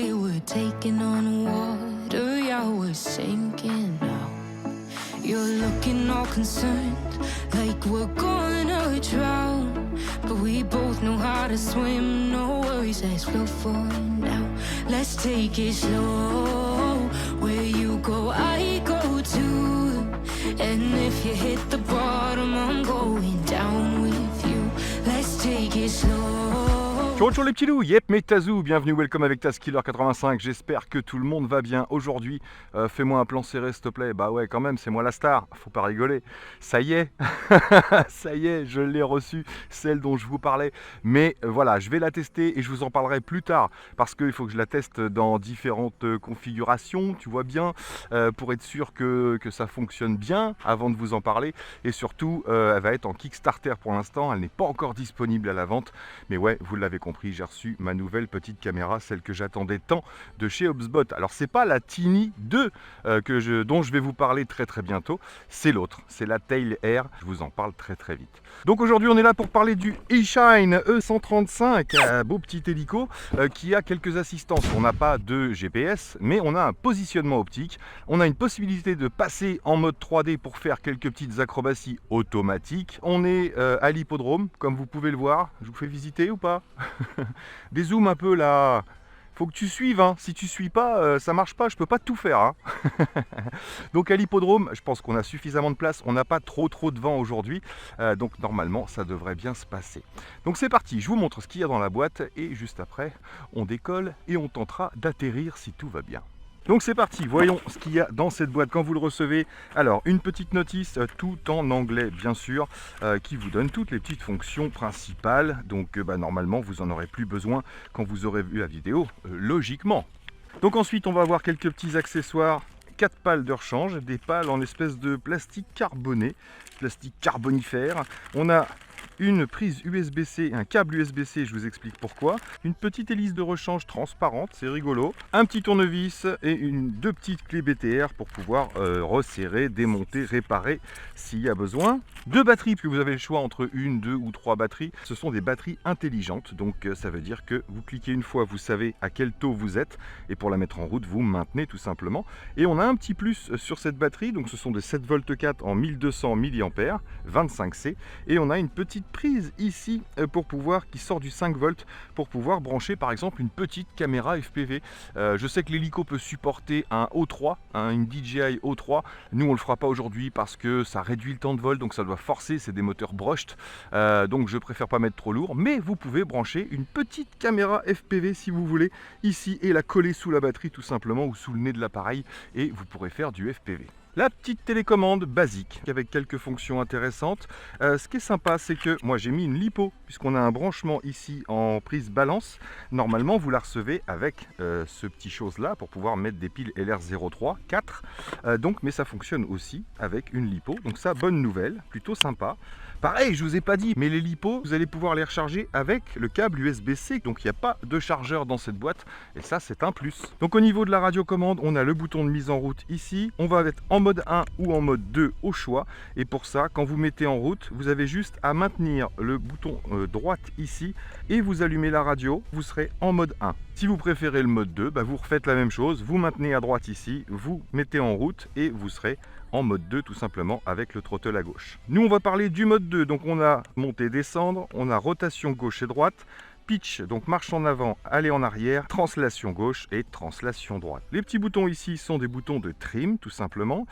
we were taking on water, yeah, we're sinking now. You're looking all concerned, like we're gonna drown. But we both know how to swim, no worries, let's flow for now. Let's take it slow, where you go, I go too. And if you hit the bottom, I'm going down with you. Let's take it slow. Ciao les petits loups, yep mes Tazou, bienvenue, welcome avec Tazkiller85, j'espère que tout le monde va bien. Aujourd'hui, fais-moi un plan serré s'il te plaît. Bah ouais quand même, c'est moi la star, faut pas rigoler. Ça y est, ça y est, je l'ai reçue, celle dont je vous parlais. Mais voilà, je vais la tester et je vous en parlerai plus tard. Parce qu'il faut que je la teste dans différentes configurations, tu vois bien, pour être sûr que ça fonctionne bien avant de vous en parler. Et surtout, elle va être en Kickstarter pour l'instant, elle n'est pas encore disponible à la vente. Mais ouais, vous l'avez compris, j'ai reçu ma nouvelle petite caméra, celle que j'attendais tant de chez Hubspot. Alors c'est pas la Tiny 2 dont je vais vous parler très bientôt, c'est l'autre, c'est la Tail Air, je vous en parle très vite. Donc aujourd'hui on est là pour parler du eShine E135, beau petit hélico qui a quelques assistances. On n'a pas de GPS, mais on a un positionnement optique, on a une possibilité de passer en mode 3D pour faire quelques petites acrobaties automatiques. On est à l'hippodrome, comme vous pouvez le voir, je vous fais visiter ou pas? Dézoome un peu là. Faut que tu suives, hein. Si tu suis pas, ça marche pas, je peux pas tout faire. Hein. Donc à l'hippodrome, je pense qu'on a suffisamment de place, on n'a pas trop de vent aujourd'hui, donc normalement ça devrait bien se passer. Donc c'est parti, je vous montre ce qu'il y a dans la boîte et juste après on décolle et on tentera d'atterrir si tout va bien. Donc c'est parti, voyons ce qu'il y a dans cette boîte quand vous le recevez. Alors une petite notice, tout en anglais bien sûr, qui vous donne toutes les petites fonctions principales. Donc normalement vous en aurez plus besoin quand vous aurez vu la vidéo, logiquement. Donc ensuite on va avoir quelques petits accessoires. 4 pales de rechange, des pales en espèce de plastique carboné, plastique carbonifère. On a une prise USB-C, un câble USB-C, je vous explique pourquoi. Une petite hélice de rechange transparente, c'est rigolo. Un petit tournevis et deux petites clés BTR pour pouvoir resserrer, démonter, réparer s'il y a besoin. 2 batteries, puisque vous avez le choix entre 1, 2 ou 3 batteries. Ce sont des batteries intelligentes, donc ça veut dire que vous cliquez une fois, vous savez à quel taux vous êtes. Et pour la mettre en route, vous maintenez tout simplement. Et on a un petit plus sur cette batterie, donc ce sont des 7V4 en 1200 mAh, 25C. Et on a une petite prise ici pour pouvoir, qui sort du 5V, pour pouvoir brancher par exemple une petite caméra FPV. Je sais que l'hélico peut supporter un O3, une DJI O3. Nous on le fera pas aujourd'hui parce que ça réduit le temps de vol, donc ça doit forcer, c'est des moteurs brushed, donc je préfère pas mettre trop lourd. Mais vous pouvez brancher une petite caméra FPV si vous voulez ici et la coller sous la batterie tout simplement ou sous le nez de l'appareil et vous pourrez faire du FPV. La petite télécommande basique avec quelques fonctions intéressantes. Ce qui est sympa, c'est que moi j'ai mis une lipo puisqu'on a un branchement ici en prise balance. Normalement, vous la recevez avec ce petit chose là pour pouvoir mettre des piles LR03 4. Mais ça fonctionne aussi avec une lipo. Donc ça, bonne nouvelle, plutôt sympa. Pareil, je vous ai pas dit, mais les lipos, vous allez pouvoir les recharger avec le câble USB-C. Donc il n'y a pas de chargeur dans cette boîte et ça c'est un plus. Donc au niveau de la radiocommande, on a le bouton de mise en route ici. On va être en mode 1 ou en mode 2 au choix. Et pour ça, quand vous mettez en route, vous avez juste à maintenir le bouton droite ici et vous allumez la radio, vous serez en mode 1. Si vous préférez le mode 2, vous refaites la même chose, vous maintenez à droite ici, vous mettez en route et vous serez en mode 2 tout simplement avec le throttle à gauche. Nous on va parler du mode 2, donc on a monter, descendre, on a rotation gauche et droite, pitch, donc marche en avant, aller en arrière, translation gauche et translation droite. Les petits boutons ici sont des boutons de trim tout simplement,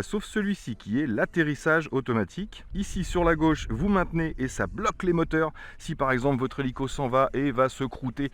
sauf celui-ci qui est l'atterrissage automatique. Ici sur la gauche, vous maintenez et ça bloque les moteurs. Si par exemple votre hélico s'en va et va se croûter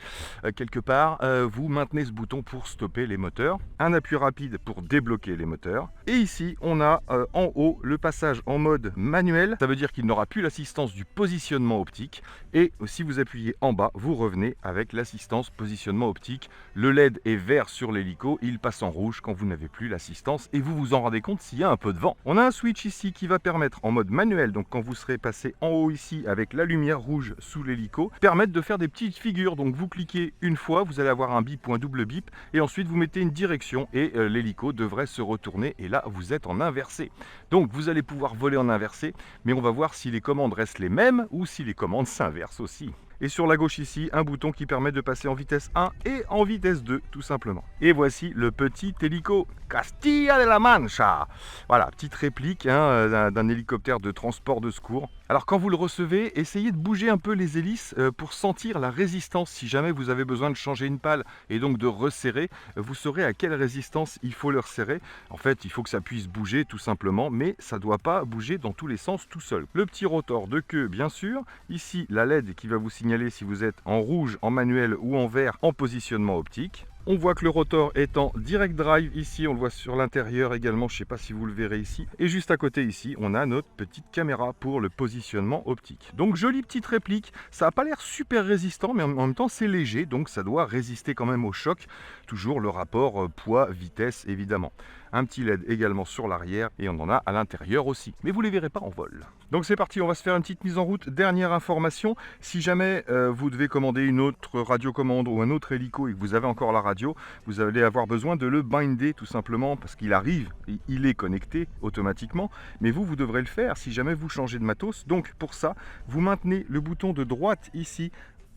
quelque part, vous maintenez ce bouton pour stopper les moteurs. Un appui rapide pour débloquer les moteurs. Et ici, on a en haut le passage en mode manuel. Ça veut dire qu'il n'aura plus l'assistance du positionnement optique. Et si vous appuyez en bas, vous revenez avec l'assistance positionnement optique. Le LED est vert sur l'hélico, il passe en rouge quand vous n'avez plus l'assistance et vous vous en rendez compte s'il y a un peu de vent. On a un switch ici qui va permettre en mode manuel, donc quand vous serez passé en haut ici avec la lumière rouge sous l'hélico, permettre de faire des petites figures. Donc vous cliquez une fois, vous allez avoir un bip ou un double bip et ensuite vous mettez une direction et l'hélico devrait se retourner et là vous êtes en inversé. Donc vous allez pouvoir voler en inversé, mais on va voir si les commandes restent les mêmes ou si les commandes s'inversent aussi. Et sur la gauche ici, un bouton qui permet de passer en vitesse 1 et en vitesse 2, tout simplement. Et voici le petit hélico Castilla de la Mancha. Voilà, petite réplique d'un hélicoptère de transport de secours. Alors quand vous le recevez, essayez de bouger un peu les hélices pour sentir la résistance. Si jamais vous avez besoin de changer une pale et donc de resserrer, vous saurez à quelle résistance il faut le resserrer. En fait, il faut que ça puisse bouger tout simplement, mais ça ne doit pas bouger dans tous les sens tout seul. Le petit rotor de queue, bien sûr. Ici, la LED qui va vous signaler si vous êtes en rouge, en manuel ou en vert en positionnement optique. On voit que le rotor est en direct drive ici, on le voit sur l'intérieur également, je ne sais pas si vous le verrez ici. Et juste à côté ici, on a notre petite caméra pour le positionnement optique. Donc jolie petite réplique, ça n'a pas l'air super résistant, mais en même temps c'est léger, donc ça doit résister quand même au choc. Toujours le rapport poids-vitesse évidemment. Un petit LED également sur l'arrière et on en a à l'intérieur aussi. Mais vous ne les verrez pas en vol. Donc c'est parti, on va se faire une petite mise en route. Dernière information, si jamais vous devez commander une autre radiocommande ou un autre hélico et que vous avez encore la radio, vous allez avoir besoin de le binder tout simplement parce qu'il arrive, il est connecté automatiquement. Mais vous devrez le faire si jamais vous changez de matos. Donc pour ça, vous maintenez le bouton de droite ici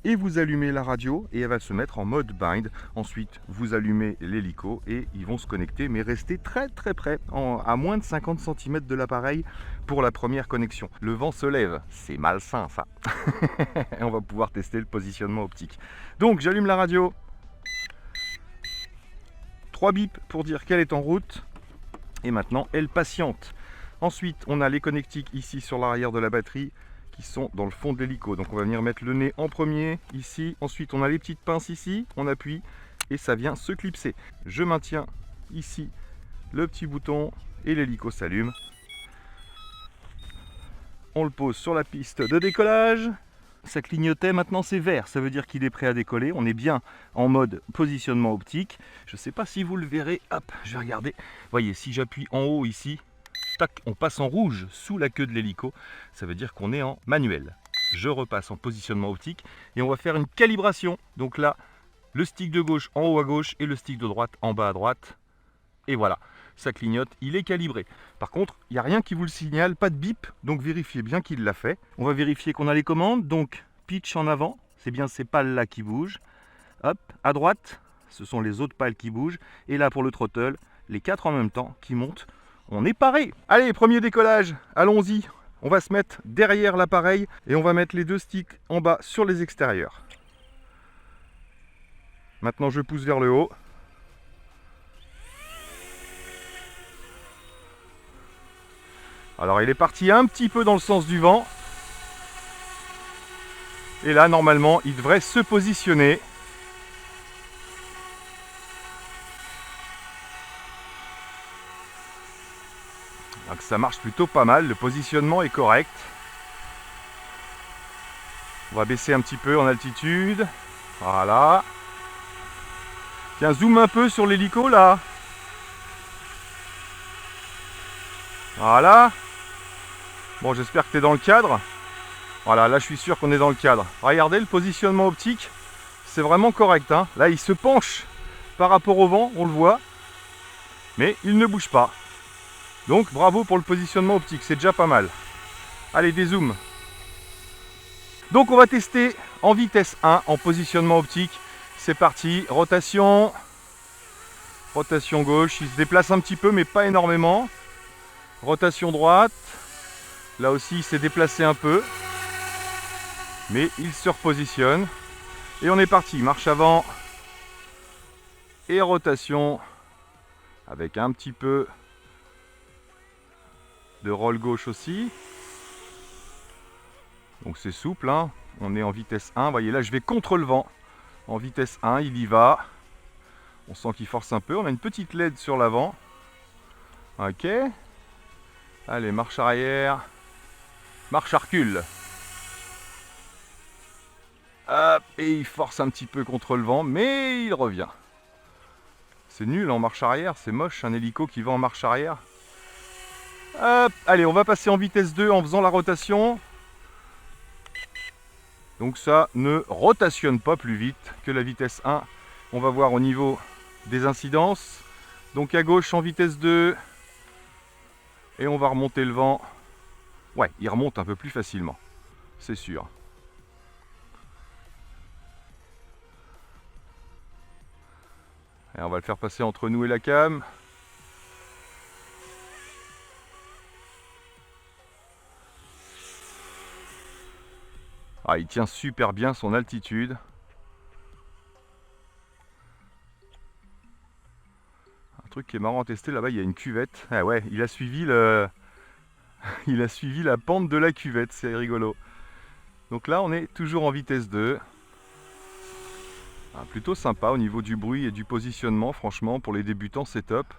et vous allumez la radio et elle va se mettre en mode bind. Ensuite, vous allumez l'hélico et ils vont se connecter, mais restez très très près, à moins de 50 cm de l'appareil pour la première connexion. Le vent se lève, c'est malsain ça. Et on va pouvoir tester le positionnement optique. Donc j'allume la radio. 3 bips pour dire qu'elle est en route. Et maintenant, elle patiente. Ensuite, on a les connectiques ici sur l'arrière de la batterie qui sont dans le fond de l'hélico. Donc on va venir mettre le nez en premier ici. Ensuite on a les petites pinces ici, on appuie et ça vient se clipser. Je maintiens ici le petit bouton et l'hélico s'allume. On le pose sur la piste de décollage. Ça clignotait, maintenant c'est vert, ça veut dire qu'il est prêt à décoller. On est bien en mode positionnement optique. Je ne sais pas si vous le verrez, hop, je vais regarder. Voyez, si j'appuie en haut ici, tac, on passe en rouge sous la queue de l'hélico, ça veut dire qu'on est en manuel. Je repasse en positionnement optique et on va faire une calibration. Donc là, le stick de gauche en haut à gauche et le stick de droite en bas à droite. Et voilà, ça clignote, il est calibré. Par contre, il n'y a rien qui vous le signale, pas de bip, donc vérifiez bien qu'il l'a fait. On va vérifier qu'on a les commandes, donc pitch en avant, c'est bien ces pales-là qui bougent. Hop, à droite, ce sont les autres pales qui bougent. Et là pour le throttle, les 4 en même temps qui montent. On est paré. Allez, premier décollage, allons-y. On va se mettre derrière l'appareil et on va mettre les 2 sticks en bas sur les extérieurs. Maintenant, je pousse vers le haut. Alors, il est parti un petit peu dans le sens du vent. Et là, normalement, il devrait se positionner. Donc ça marche plutôt pas mal, le positionnement est correct. On va baisser un petit peu en altitude. Voilà. Tiens, zoom un peu sur l'hélico là. Voilà. Bon, j'espère que tu es dans le cadre. Voilà, là je suis sûr qu'on est dans le cadre. Regardez le positionnement optique, c'est vraiment correct. Hein. Là, il se penche par rapport au vent, on le voit. Mais il ne bouge pas. Donc bravo pour le positionnement optique, c'est déjà pas mal. Allez, dézoom. Donc on va tester en vitesse 1, en positionnement optique. C'est parti, rotation. Rotation gauche, il se déplace un petit peu mais pas énormément. Rotation droite. Là aussi il s'est déplacé un peu. Mais il se repositionne. Et on est parti, marche avant. Et rotation. Avec un petit peu de roll gauche aussi. Donc c'est souple, hein. On est en vitesse 1. Vous voyez là je vais contre le vent. En vitesse 1, il y va. On sent qu'il force un peu. On a une petite LED sur l'avant. Ok. Allez, marche arrière. Marche à recul. Hop, et il force un petit peu contre le vent, mais il revient. C'est nul en marche arrière, c'est moche, un hélico qui va en marche arrière. Hop, allez, on va passer en vitesse 2 en faisant la rotation. Donc ça ne rotationne pas plus vite que la vitesse 1. On va voir au niveau des incidences. Donc à gauche en vitesse 2. Et on va remonter le vent. Ouais, il remonte un peu plus facilement. C'est sûr. Et on va le faire passer entre nous et la cam. Ah, il tient super bien son altitude. Un truc qui est marrant à tester, là-bas, il y a une cuvette. Ah ouais, il a suivi il a suivi la pente de la cuvette, c'est rigolo. Donc là, on est toujours en vitesse 2. Ah, plutôt sympa au niveau du bruit et du positionnement, franchement, pour les débutants, c'est top.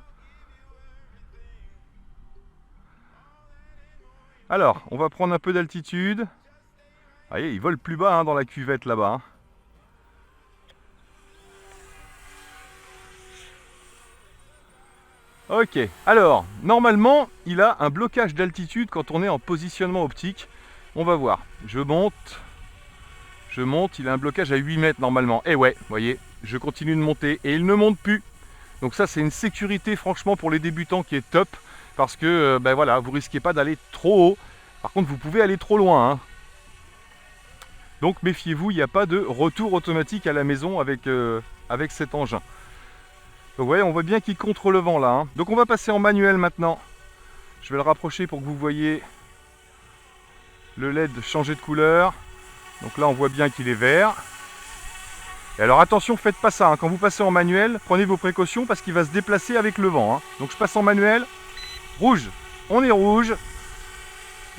Alors, on va prendre un peu d'altitude. Vous voyez, il vole plus bas hein, dans la cuvette là-bas. Hein. Ok, alors, normalement, il a un blocage d'altitude quand on est en positionnement optique. On va voir. Je monte, il a un blocage à 8 mètres normalement. Et ouais, vous voyez, je continue de monter et il ne monte plus. Donc ça, c'est une sécurité franchement pour les débutants qui est top. Parce que, ben voilà, vous risquez pas d'aller trop haut. Par contre, vous pouvez aller trop loin. Hein. Donc méfiez-vous, il n'y a pas de retour automatique à la maison avec cet engin. Donc vous voyez, on voit bien qu'il contre le vent là. Hein. Donc on va passer en manuel maintenant. Je vais le rapprocher pour que vous voyez le LED changer de couleur. Donc là on voit bien qu'il est vert. Et alors attention, faites pas ça. Hein. Quand vous passez en manuel, prenez vos précautions parce qu'il va se déplacer avec le vent. Hein. Donc je passe en manuel. Rouge, on est rouge.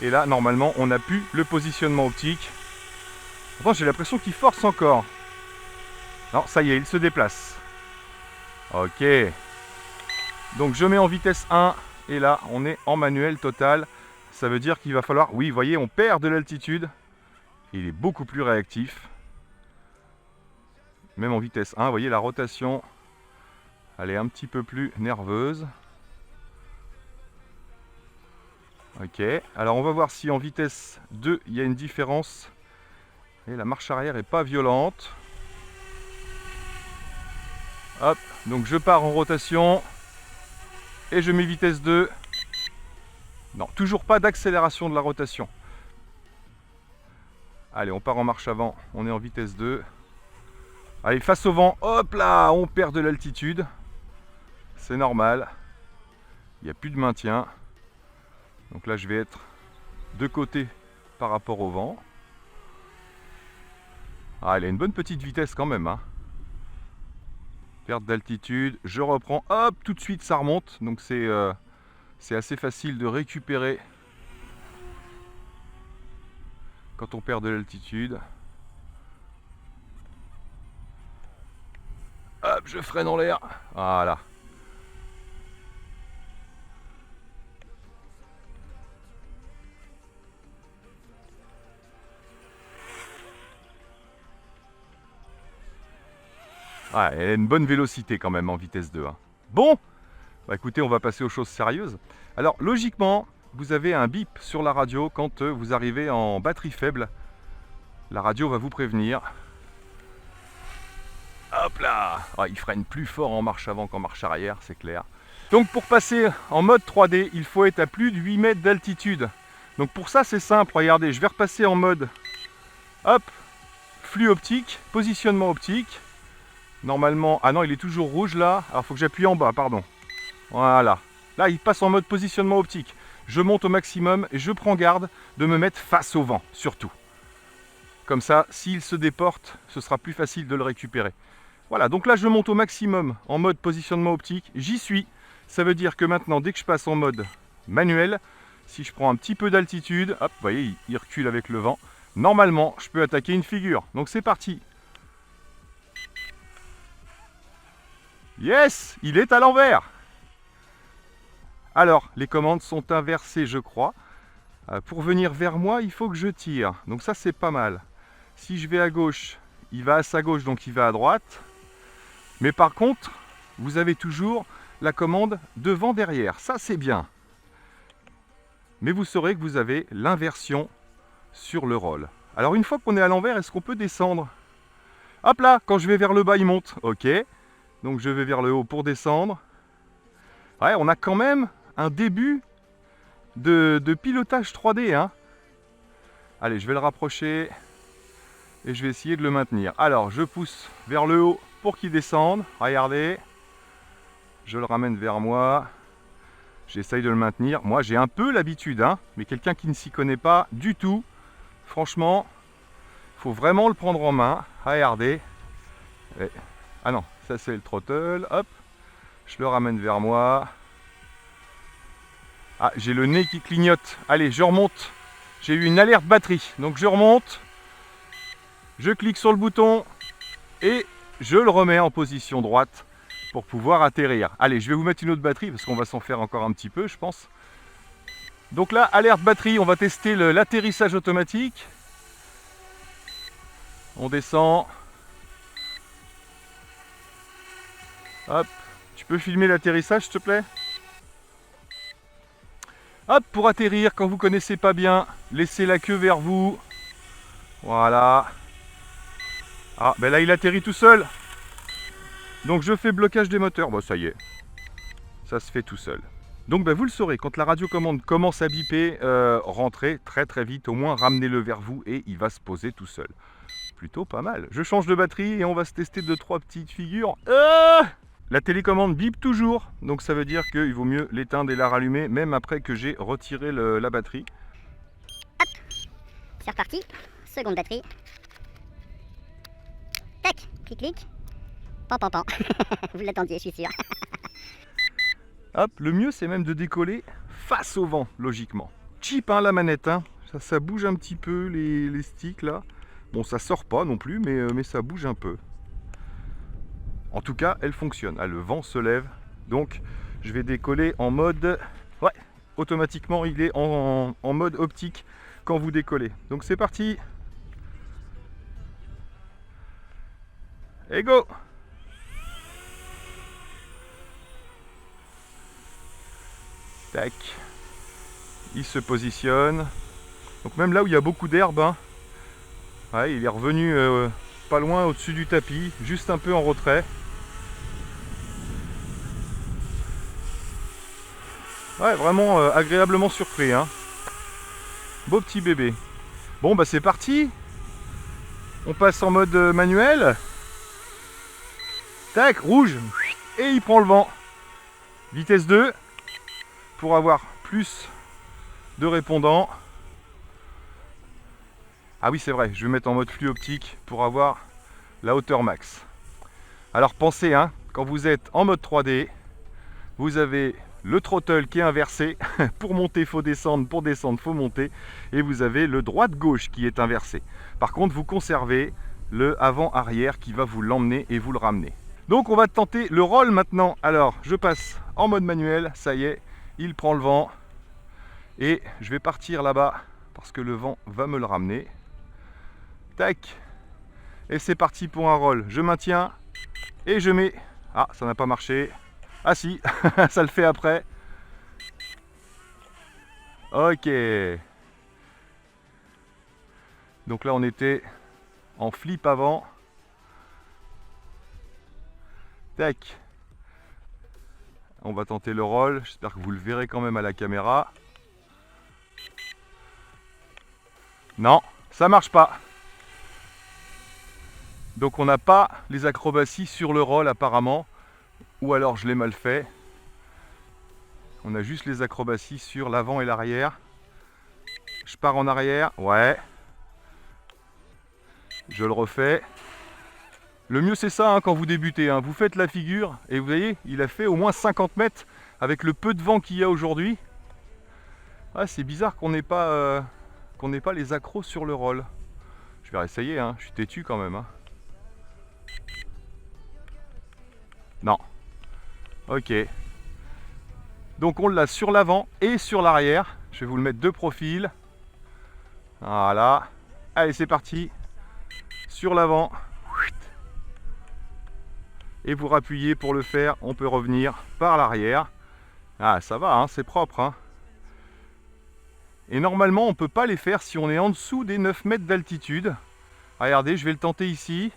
Et là normalement on n'a plus le positionnement optique. Pourtant j'ai l'impression qu'il force encore. Non, ça y est, il se déplace. Ok. Donc je mets en vitesse 1 et là on est en manuel total. Ça veut dire qu'il va falloir... Oui, vous voyez, on perd de l'altitude. Il est beaucoup plus réactif. Même en vitesse 1, vous voyez la rotation. Elle est un petit peu plus nerveuse. Ok. Alors on va voir si en vitesse 2 il y a une différence. Et la marche arrière est pas violente. Hop, donc je pars en rotation et je mets vitesse 2. Non, toujours pas d'accélération de la rotation. Allez, on part en marche avant, on est en vitesse 2. Allez, face au vent, hop là, on perd de l'altitude. C'est normal. Il n'y a plus de maintien. Donc là, je vais être de côté par rapport au vent. Ah, elle a une bonne petite vitesse quand même, hein. Perte d'altitude, je reprends, hop, tout de suite ça remonte, donc c'est assez facile de récupérer quand on perd de l'altitude. Hop, je freine en l'air, voilà. Ah, elle a une bonne vélocité quand même en vitesse 2. Hein. Bon, bah écoutez, on va passer aux choses sérieuses. Alors, logiquement, vous avez un bip sur la radio quand vous arrivez en batterie faible. La radio va vous prévenir. Hop là, ah, il freine plus fort en marche avant qu'en marche arrière, c'est clair. Donc pour passer en mode 3D, il faut être à plus de 8 mètres d'altitude. Donc pour ça, c'est simple, regardez, je vais repasser en mode, hop, flux optique, positionnement optique. Normalement, ah non, il est toujours rouge là. Alors, il faut que j'appuie en bas, pardon. Voilà. Là, il passe en mode positionnement optique. Je monte au maximum et je prends garde de me mettre face au vent, surtout. Comme ça, s'il se déporte, ce sera plus facile de le récupérer. Voilà, donc là, je monte au maximum en mode positionnement optique. J'y suis. Ça veut dire que maintenant, dès que je passe en mode manuel, si je prends un petit peu d'altitude, hop, vous voyez, il recule avec le vent. Normalement, je peux attaquer une figure. Donc, c'est parti. Yes, il est à l'envers. Alors, les commandes sont inversées, je crois. Pour venir vers moi, il faut que je tire. Donc ça, c'est pas mal. Si je vais à gauche, il va à sa gauche, donc il va à droite. Mais par contre, vous avez toujours la commande devant-derrière. Ça, c'est bien. Mais vous saurez que vous avez l'inversion sur le roll. Alors, une fois qu'on est à l'envers, est-ce qu'on peut descendre? Hop là, quand je vais vers le bas, il monte. Ok. Donc je vais vers le haut pour descendre. Ouais, on a quand même un début de pilotage 3D. Hein. Allez, je vais le rapprocher et je vais essayer de le maintenir. Alors, je pousse vers le haut pour qu'il descende. Regardez. Je le ramène vers moi. J'essaye de le maintenir. Moi, j'ai un peu l'habitude, hein, mais quelqu'un qui ne s'y connaît pas du tout, franchement, il faut vraiment le prendre en main. Regardez. Et... Ah non, ça c'est le throttle. Hop, je le ramène vers moi. Ah, j'ai le nez qui clignote. Allez, je remonte. J'ai eu une alerte batterie. Donc je remonte. Je clique sur le bouton. Et je le remets en position droite pour pouvoir atterrir. Allez, je vais vous mettre une autre batterie parce qu'on va s'en faire encore un petit peu, je pense. Donc là, alerte batterie, on va tester l'atterrissage automatique. On descend. Hop, tu peux filmer l'atterrissage, s'il te plaît? Hop, pour atterrir, quand vous connaissez pas bien, laissez la queue vers vous. Voilà. Ah, ben là, il atterrit tout seul. Donc je fais blocage des moteurs. Bon, ça y est. Ça se fait tout seul. Donc ben, vous le saurez, quand la radiocommande commence à biper, rentrez très vite, au moins ramenez-le vers vous et il va se poser tout seul. Plutôt pas mal. Je change de batterie et on va se tester 2-3 petites figures. La télécommande bip toujours, donc ça veut dire qu'il vaut mieux l'éteindre et la rallumer, même après que j'ai retiré la batterie. Hop, c'est reparti. Seconde batterie. Tac, clic. Pan. Vous l'attendiez, je suis sûr. Hop, le mieux c'est même de décoller face au vent, logiquement. Cheap hein, la manette, hein. Ça bouge un petit peu les sticks là. Bon, ça sort pas non plus, mais ça bouge un peu. En tout cas, elle fonctionne. Ah, le vent se lève, donc je vais décoller en mode... Ouais, automatiquement il est en mode optique quand vous décollez. Donc c'est parti. Et go! Tac. Il se positionne. Donc même là où il y a beaucoup d'herbe, hein, ouais, il est revenu pas loin au-dessus du tapis, juste un peu en retrait. Ouais, vraiment agréablement surpris, hein. Beau petit bébé. Bon bah c'est parti. On passe en mode manuel. Tac, rouge. Et il prend le vent. Vitesse 2. Pour avoir plus de répondants. Ah oui c'est vrai, je vais mettre en mode flux optique pour avoir la hauteur max. Alors pensez, hein, quand vous êtes en mode 3D, vous avez le throttle qui est inversé. Pour monter, faut descendre, pour descendre, faut monter. Et vous avez le droite-gauche qui est inversé. Par contre, vous conservez le avant-arrière qui va vous l'emmener et vous le ramener. Donc on va tenter le roll maintenant. Alors, je passe en mode manuel, ça y est. Il prend le vent et je vais partir là-bas parce que le vent va me le ramener. Tac. Et c'est parti pour un roll. Je maintiens et je mets... Ah, ça n'a pas marché. Ah si, ça le fait après. Ok. Donc là, on était en flip avant. Tac. On va tenter le roll, j'espère que vous le verrez quand même à la caméra. Non, ça marche pas. Donc on n'a pas les acrobaties sur le roll apparemment. Ou alors je l'ai mal fait. On a juste les acrobaties sur l'avant et l'arrière. Je pars en arrière, ouais. Je le refais. Le mieux c'est ça hein, quand vous débutez, hein. Vous faites la figure et vous voyez, il a fait au moins 50 mètres avec le peu de vent qu'il y a aujourd'hui. Ah, c'est bizarre qu'on n'ait pas, les accros sur le roll. Je vais réessayer, hein. Je suis têtu quand même. Hein. Non. Ok. Donc on l'a sur l'avant et sur l'arrière. Je vais vous le mettre de profil. Voilà. Allez, c'est parti. Sur l'avant. Et vous rappuyez pour le faire, on peut revenir par l'arrière. Ah, ça va, hein, c'est propre. Hein. Et normalement, on ne peut pas les faire si on est en dessous des 9 mètres d'altitude. Regardez, je vais le tenter ici.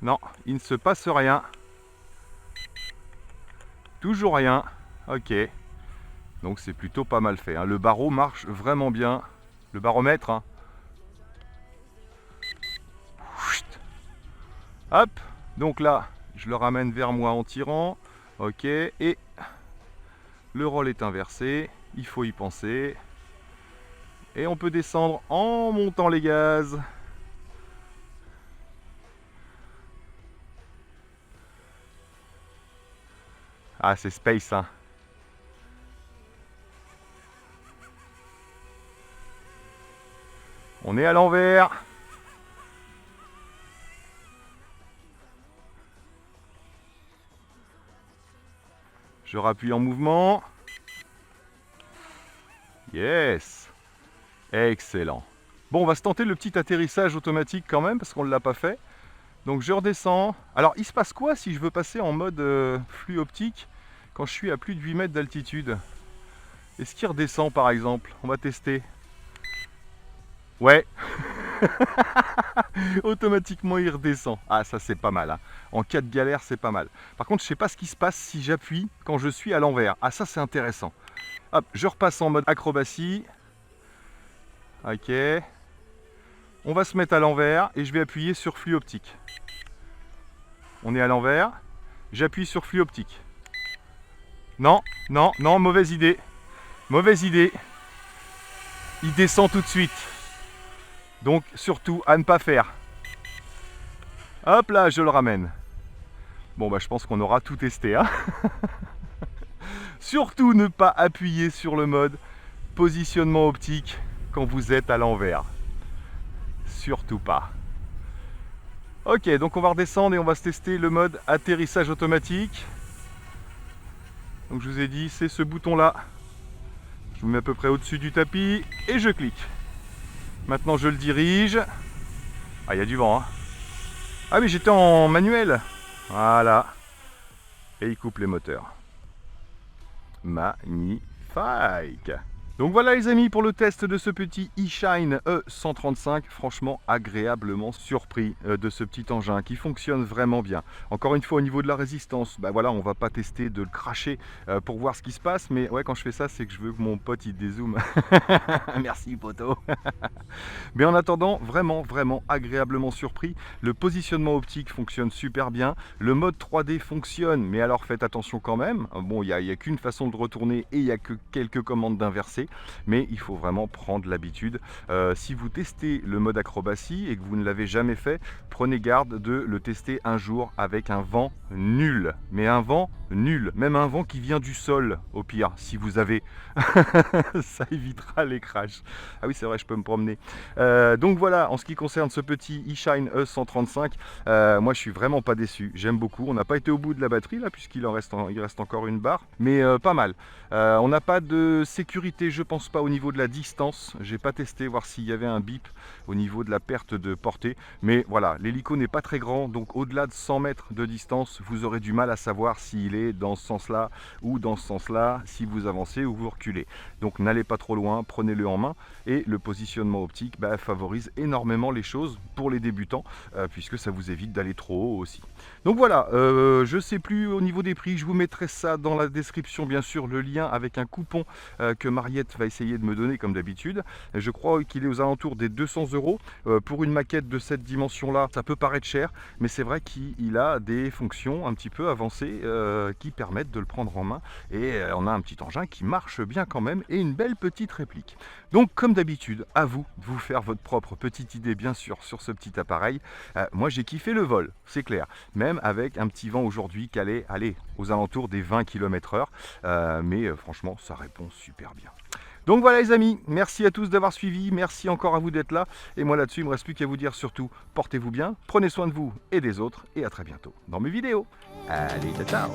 Non, il ne se passe rien. Toujours rien. Ok. Donc c'est plutôt pas mal fait. Hein. Le barreau marche vraiment bien. Le baromètre. Hein. Hop. Donc là, je le ramène vers moi en tirant. Ok, et le rôle est inversé, il faut y penser. Et on peut descendre en montant les gaz. Ah, c'est space, hein. On est à l'envers. Je rappuie en mouvement. Yes. Excellent. Bon, on va se tenter le petit atterrissage automatique quand même, parce qu'on ne l'a pas fait. Donc je redescends. Alors, il se passe quoi si je veux passer en mode flux optique quand je suis à plus de 8 mètres d'altitude? Est-ce qu'il redescend par exemple? On va tester. Ouais. Automatiquement il redescend. Ah, ça c'est pas mal, hein. En cas de galère c'est pas mal. Par contre je sais pas ce qui se passe si j'appuie quand je suis à l'envers. Ah, ça c'est intéressant. Hop, je repasse en mode acrobatie. Ok. On va se mettre à l'envers et je vais appuyer sur flux optique. On est à l'envers. J'appuie sur flux optique. Non, non, non, mauvaise idée. Mauvaise idée. Il descend tout de suite. Donc surtout à ne pas faire. Hop là, je le ramène. Bon bah je pense qu'on aura tout testé, hein. Surtout ne pas appuyer sur le mode positionnement optique quand vous êtes à l'envers. Surtout pas. Ok, donc on va redescendre et on va se tester le mode atterrissage automatique. Donc je vous ai dit, c'est ce bouton là. Je me mets à peu près au-dessus du tapis et je clique. Maintenant je le dirige. Ah, il y a du vent, hein. Ah mais j'étais en manuel. Voilà. Et il coupe les moteurs. Magnifique. Donc voilà les amis pour le test de ce petit eShine E135. Franchement agréablement surpris de ce petit engin qui fonctionne vraiment bien. Encore une fois au niveau de la résistance, bah voilà, on va pas tester de le cracher pour voir ce qui se passe. Mais ouais, quand je fais ça c'est que je veux que mon pote il dézoome. Merci poto. Mais en attendant, vraiment agréablement surpris. Le positionnement optique fonctionne super bien. Le mode 3D fonctionne, mais alors faites attention quand même. Bon, il n'y a qu'une façon de retourner et il n'y a que quelques commandes d'inverser. Mais il faut vraiment prendre l'habitude. Si vous testez le mode acrobatie et que vous ne l'avez jamais fait, prenez garde de le tester un jour avec un vent nul. Mais un vent nul. Même un vent qui vient du sol, au pire, si vous avez. Ça évitera les crashs. Ah oui, c'est vrai, je peux me promener. Donc voilà, en ce qui concerne ce petit eShine E135, moi je suis vraiment pas déçu, j'aime beaucoup. On n'a pas été au bout de la batterie là, puisqu'il reste encore une barre, mais pas mal. On n'a pas de sécurité, je pense pas, au niveau de la distance. J'ai pas testé, voir s'il y avait un bip au niveau de la perte de portée, mais voilà, l'hélico n'est pas très grand, donc au-delà de 100 mètres de distance, vous aurez du mal à savoir s'il est dans ce sens-là ou dans ce sens-là, si vous avancez ou vous reculez. Donc n'allez pas trop loin, prenez-le en main, et le positionnement optique favorise énormément les choses pour les débutants, puisque ça vous évite d'aller trop haut aussi. Donc voilà, je sais plus au niveau des prix, je vous mettrai ça dans la description, bien sûr, le lien avec un coupon que Mariette va essayer de me donner comme d'habitude. Je crois qu'il est aux alentours des 200 €. Pour une maquette de cette dimension-là, ça peut paraître cher, mais c'est vrai qu'il a des fonctions un petit peu avancées qui permettent de le prendre en main, et on a un petit engin qui marche bien quand même, et une belle petite réplique. Donc comme d'habitude, à vous de vous faire votre propre petite idée, bien sûr, sur ce petit appareil. Moi j'ai kiffé le vol, c'est clair, même avec un petit vent aujourd'hui qui allait aller aux alentours des 20 km/h, mais franchement ça répond super bien. Donc voilà les amis, merci à tous d'avoir suivi, merci encore à vous d'être là, et moi là-dessus il ne me reste plus qu'à vous dire surtout, portez-vous bien, prenez soin de vous et des autres, et à très bientôt dans mes vidéos. Allez, ciao ciao.